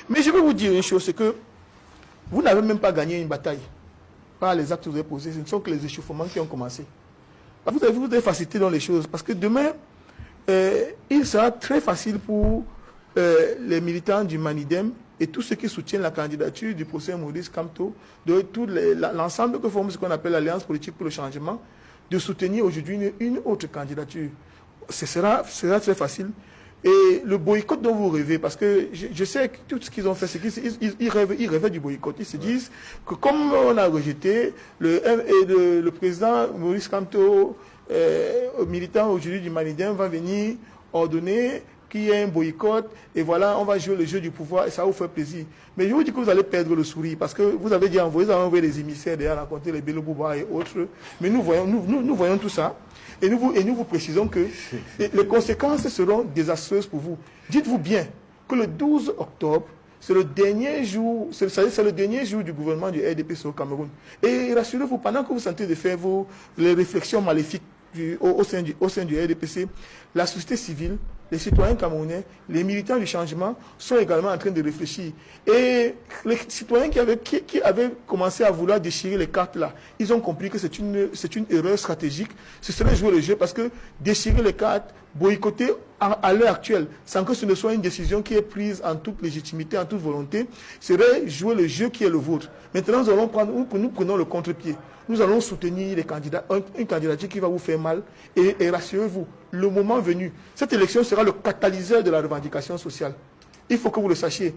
Mais je vais vous dire une chose, c'est que vous n'avez même pas gagné une bataille par les actes que vous avez posés. Ce ne sont que les échauffements qui ont commencé. Vous avez facilité dans les choses. Parce que demain, il sera très facile pour les militants du Manidem et tous ceux qui soutiennent la candidature du professeur Maurice Kamto, de tout l'ensemble que forme ce qu'on appelle l'Alliance politique pour le changement, de soutenir aujourd'hui une autre candidature. Ce sera très facile. Et le boycott dont vous rêvez, parce que je sais que tout ce qu'ils ont fait, c'est qu'ils rêvaient du boycott. Ils se disent que comme on a rejeté le président Maurice Kamto, militant aujourd'hui du Manidem, va venir ordonner qu'il y ait un boycott, et voilà, on va jouer le jeu du pouvoir, et ça va vous faire plaisir. Mais je vous dis que vous allez perdre le sourire, parce que vous avez dit envoyer les émissaires derrière raconter les Bello Bouba et autres, mais nous voyons tout ça, et nous vous précisons que les conséquences seront désastreuses pour vous. Dites-vous bien que le 12 octobre, c'est le dernier jour, c'est le dernier jour du gouvernement du RDPC au Cameroun. Et rassurez-vous, pendant que vous sentez de faire les réflexions maléfiques au sein du RDPC, la société civile, les citoyens camerounais, les militants du changement sont également en train de réfléchir. Et les citoyens qui avaient commencé à vouloir déchirer les cartes là, ils ont compris que c'est une erreur stratégique. Ce serait jouer le jeu parce que déchirer les cartes, boycotter à l'heure actuelle, sans que ce ne soit une décision qui est prise en toute légitimité, en toute volonté, serait jouer le jeu qui est le vôtre. Maintenant, nous prenons le contre-pied. Nous allons soutenir les candidats, une candidature qui va vous faire mal. Et rassurez-vous, le moment venu, cette élection sera le catalyseur de la revendication sociale. Il faut que vous le sachiez.